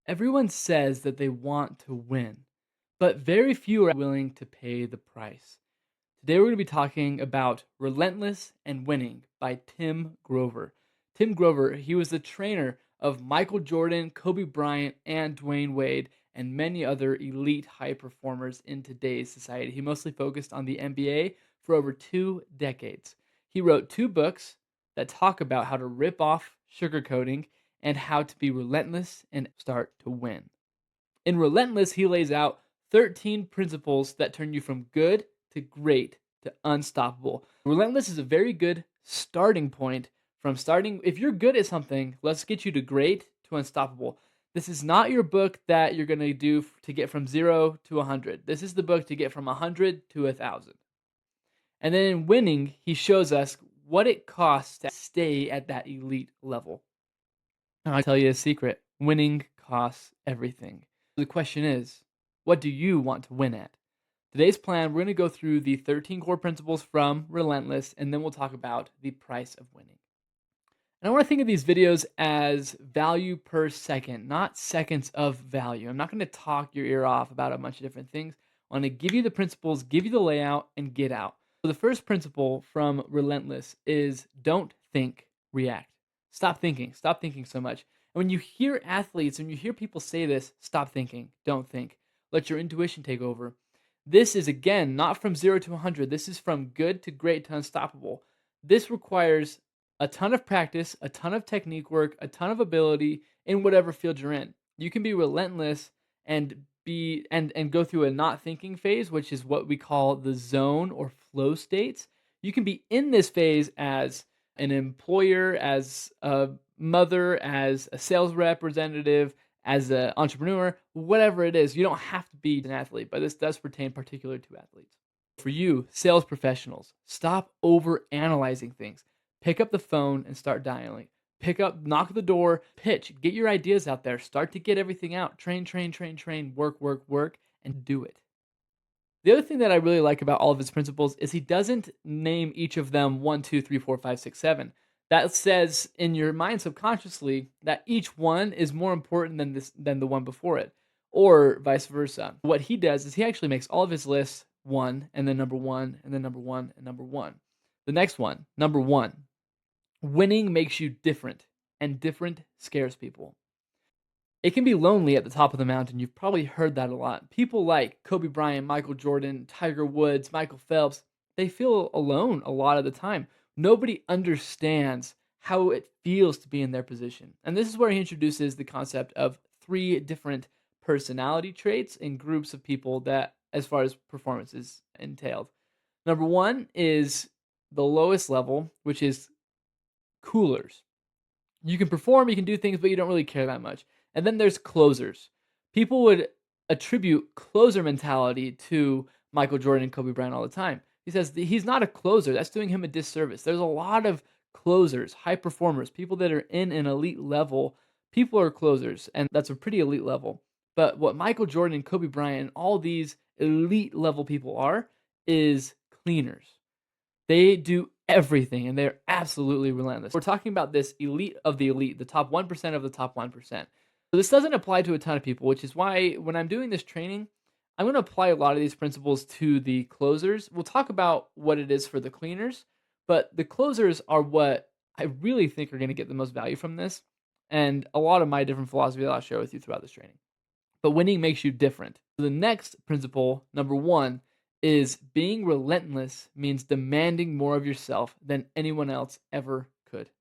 Everyone says that they want to win, but very few are willing to pay the price. Today we're going to be talking about Relentless and Winning by Tim Grover. Tim Grover, he was the trainer of Michael Jordan, Kobe Bryant, and Dwayne Wade, and many other elite high performers in today's society. He mostly focused on the NBA for over 2 decades. He wrote two books that talk about how to rip off sugarcoating and how to be relentless and start to win. In Relentless, he lays out 13 principles that turn you from good to great to unstoppable. Relentless is a very good starting point from starting. If you're good at something, let's get you to great to unstoppable. This is not your book that you're going to do to get from 0 to 100. This is the book to get from 100 to 1,000. And then in Winning, he shows us what it costs to stay at that elite level. And I'll tell you a secret: winning costs everything. The question is, what do you want to win at? Today's plan, we're going to go through the 13 core principles from Relentless, and then we'll talk about the price of winning. And I want to think of these videos as value per second, not seconds of value. I'm not going to talk your ear off about a bunch of different things. I want to give you the principles, give you the layout, and get out. So the first principle from Relentless is don't think, react. Stop thinking. Stop thinking so much. And when you hear athletes, when you hear people say this, stop thinking, don't think. Let your intuition take over. This is, again, not from 0 to 100. This is from good to great to unstoppable. This requires a ton of practice, a ton of technique work, a ton of ability in whatever field you're in. You can be relentless and go through a not thinking phase, which is what we call the zone or flow states. You can be in this phase as an employer, as a mother, as a sales representative, as an entrepreneur, whatever it is. You don't have to be an athlete, but this does pertain particular to athletes. For you, sales professionals, stop over analyzing things. Pick up the phone and start dialing. Pick up, knock at the door, pitch, get your ideas out there, start to get everything out. Train, train, train, train, work, work, work, and do it. The other thing that I really like about all of his principles is he doesn't name each of them 1, 2, 3, 4, 5, 6, 7. That says in your mind subconsciously that each one is more important than the one before it, or vice versa. What he does is he actually makes all of his lists one, and then number one, and then number one, and number one. The next one, number one, winning makes you different, and different scares people. It can be lonely at the top of the mountain. You've probably heard that a lot. People like Kobe Bryant, Michael Jordan, Tiger Woods, Michael Phelps, they feel alone a lot of the time. Nobody understands how it feels to be in their position. And this is where he introduces the concept of three different personality traits in groups of people that, as far as performance is entailed. Number one is the lowest level, which is coolers. You can perform, you can do things, but you don't really care that much. And then there's closers. People would attribute closer mentality to Michael Jordan and Kobe Bryant all the time. He says he's not a closer. That's doing him a disservice. There's a lot of closers, high performers, people that are in an elite level. People are closers, and that's a pretty elite level. But what Michael Jordan and Kobe Bryant and all these elite level people are is cleaners. They do everything, and they're absolutely relentless. We're talking about this elite of the elite, the top 1% of the top 1%. So this doesn't apply to a ton of people, which is why when I'm doing this training, I'm going to apply a lot of these principles to the closers. We'll talk about what it is for the cleaners, but the closers are what I really think are going to get the most value from this, and a lot of my different philosophy that I'll share with you throughout this training. But winning makes you different. So the next principle, number one, is being relentless means demanding more of yourself than anyone else ever could.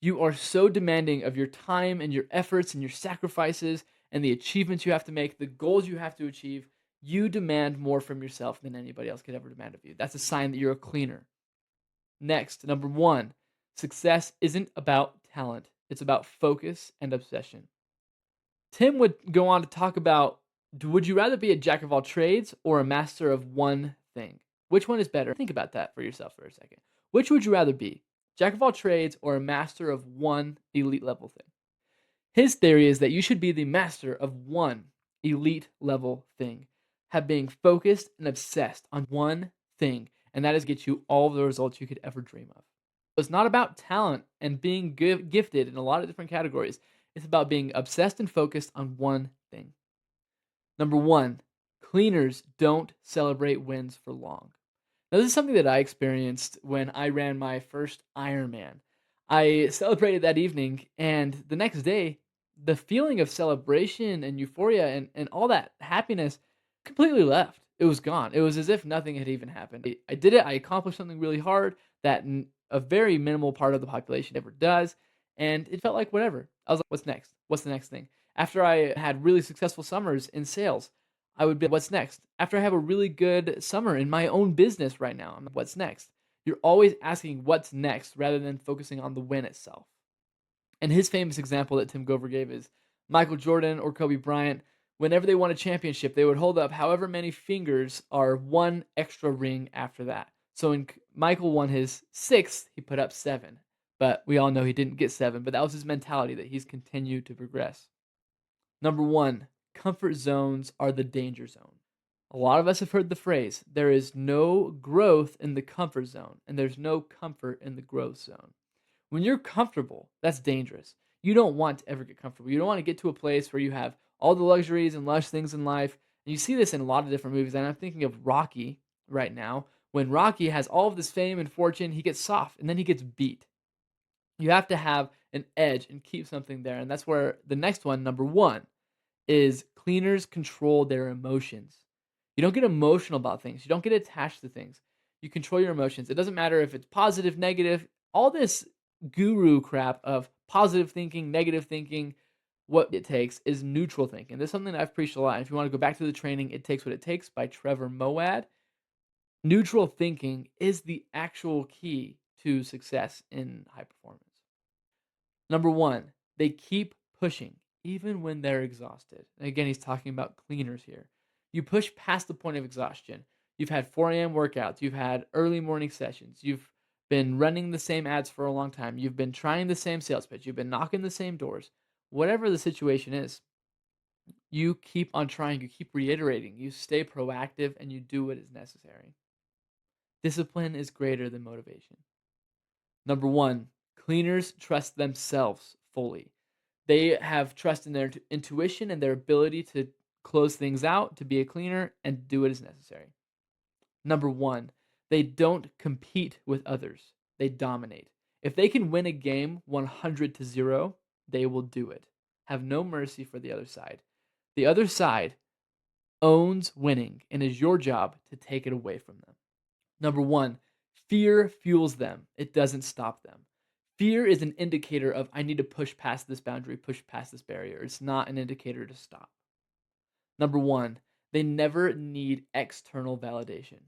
You are so demanding of your time and your efforts and your sacrifices and the achievements you have to make, the goals you have to achieve. You demand more from yourself than anybody else could ever demand of you. That's a sign that you're a cleaner. Next, number one, success isn't about talent, it's about focus and obsession. Tim would go on to talk about, would you rather be a jack of all trades or a master of one thing? Which one is better? Think about that for yourself for a second. Which would you rather be? Jack of all trades or a master of one elite level thing? His theory is that you should be the master of one elite level thing. Have being focused and obsessed on one thing, and that is get you all the results you could ever dream of. It's not about talent and being gifted in a lot of different categories. It's about being obsessed and focused on one thing. Number one, cleaners don't celebrate wins for long. Now, this is something that I experienced when I ran my first Ironman. I celebrated that evening, and the next day, the feeling of celebration and euphoria and all that happiness completely left. It was gone. It was as if nothing had even happened. I did it. I accomplished something really hard that a very minimal part of the population ever does, and it felt like whatever. I was like, what's next? What's the next thing? After I had really successful summers in sales, I would be, what's next? After I have a really good summer in my own business right now, I'm like, what's next? You're always asking what's next rather than focusing on the win itself. And his famous example that Tim Grover gave is Michael Jordan or Kobe Bryant. Whenever they won a championship, they would hold up however many fingers are one extra ring after that. So when Michael won his sixth, he put up seven. But we all know he didn't get seven, but that was his mentality that he's continued to progress. Number one, comfort zones are the danger zone. A lot of us have heard the phrase, there is no growth in the comfort zone, and there's no comfort in the growth zone. When you're comfortable, that's dangerous. You don't want to ever get comfortable. You don't want to get to a place where you have all the luxuries and lush things in life. And you see this in a lot of different movies. And I'm thinking of Rocky right now. When Rocky has all of this fame and fortune, he gets soft and then he gets beat. You have to have an edge and keep something there. And that's where the next one, number one, is cleaners control their emotions. You don't get emotional about things. You don't get attached to things. You control your emotions. It doesn't matter if it's positive, negative, all this guru crap of positive thinking, negative thinking. What it takes is neutral thinking. This is something that I've preached a lot. If you want to go back to the training, It Takes What It Takes by Trevor Moawad. Neutral thinking is the actual key to success in high performance. Number one, they keep pushing even when they're exhausted. And again, he's talking about cleaners here. You push past the point of exhaustion. You've had 4 a.m. workouts, you've had early morning sessions, you've been running the same ads for a long time, you've been trying the same sales pitch, you've been knocking the same doors. Whatever the situation is, you keep on trying, you keep reiterating, you stay proactive, and you do what is necessary. Discipline is greater than motivation. Number one, cleaners trust themselves fully. They have trust in their intuition and their ability to close things out, to be a cleaner, and do what is necessary. Number one, they don't compete with others, they dominate. If they can win a game 100-0, they will do it. Have no mercy for the other side. The other side owns winning, and it is your job to take it away from them. Number one, fear fuels them, it doesn't stop them. Fear is an indicator of I need to push past this boundary, push past this barrier. It's not an indicator to stop. Number one, they never need external validation.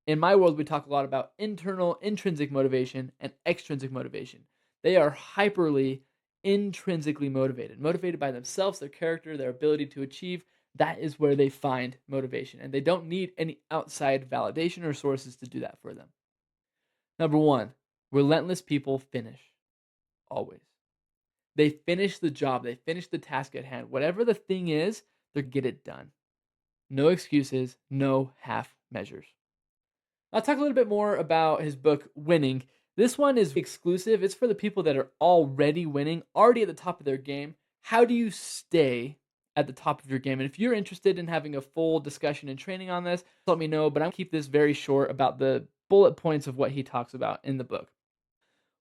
In my world, we talk a lot about internal, intrinsic motivation and extrinsic motivation. They are hyperly intrinsically motivated, motivated by themselves, their character, their ability to achieve. That is where they find motivation, and they don't need any outside validation or sources to do that for them. Number one, relentless people finish, always. They finish the job, they finish the task at hand. Whatever the thing is, they get it done. No excuses, no half measures. I'll talk a little bit more about his book, Winning. This one is exclusive. It's for the people that are already winning, already at the top of their game. How do you stay at the top of your game? And if you're interested in having a full discussion and training on this, let me know. But I'm going to keep this very short about the bullet points of what he talks about in the book.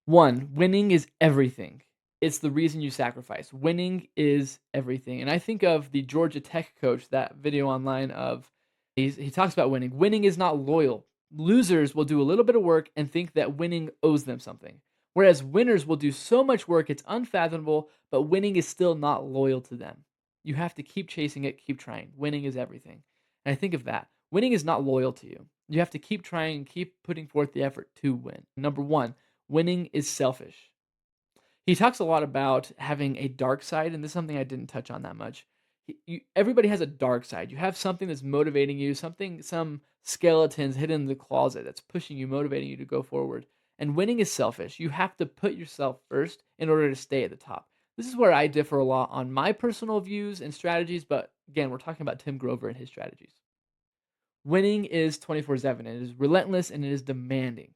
One, winning is everything. It's the reason you sacrifice. Winning is everything. And I think of the Georgia Tech coach, that video online of, he talks about winning. Winning is not loyal. Losers will do a little bit of work and think that winning owes them something. Whereas winners will do so much work it's unfathomable, but winning is still not loyal to them. You have to keep chasing it, keep trying. Winning is everything. And I think of that. Winning is not loyal to you. You have to keep trying, keep putting forth the effort to win. Number one, winning is selfish. He talks a lot about having a dark side, and this is something I didn't touch on that much. Everybody has a dark side. You have something that's motivating you, some skeletons hidden in the closet that's pushing you, motivating you to go forward. And winning is selfish. You have to put yourself first in order to stay at the top. This is where I differ a lot on my personal views and strategies, but again, we're talking about Tim Grover and his strategies. Winning is 24/7. It is relentless and it is demanding.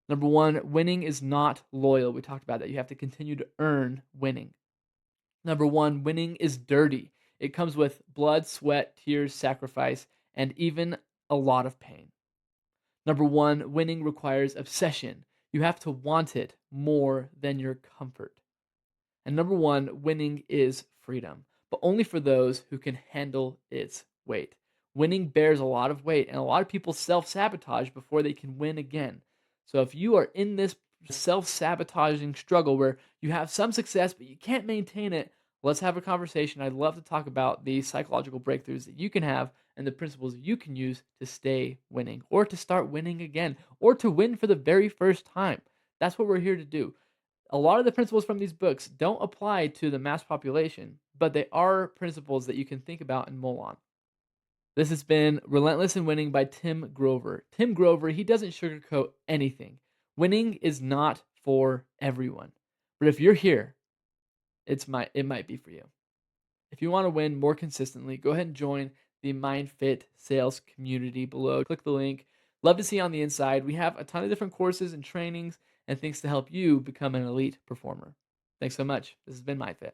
Number one, winning is not loyal. We talked about that. You have to continue to earn winning. Number one, winning is dirty. It comes with blood, sweat, tears, sacrifice, and even a lot of pain. Number one, winning requires obsession. You have to want it more than your comfort. And number one, winning is freedom, but only for those who can handle its weight. Winning bears a lot of weight, and a lot of people self sabotage before they can win again. So if you are in this self sabotaging struggle where you have some success, but you can't maintain it, let's have a conversation. I'd love to talk about the psychological breakthroughs that you can have and the principles you can use to stay winning or to start winning again or to win for the very first time. That's what we're here to do. A lot of the principles from these books don't apply to the mass population, but they are principles that you can think about and mull on. This has been Relentless in Winning by Tim Grover. Tim Grover, he doesn't sugarcoat anything. Winning is not for everyone. But if you're here, it might be for you. If you want to win more consistently, go ahead and join the MindFit sales community below. Click the link. Love to see you on the inside. We have a ton of different courses and trainings and things to help you become an elite performer. Thanks so much. This has been MindFit.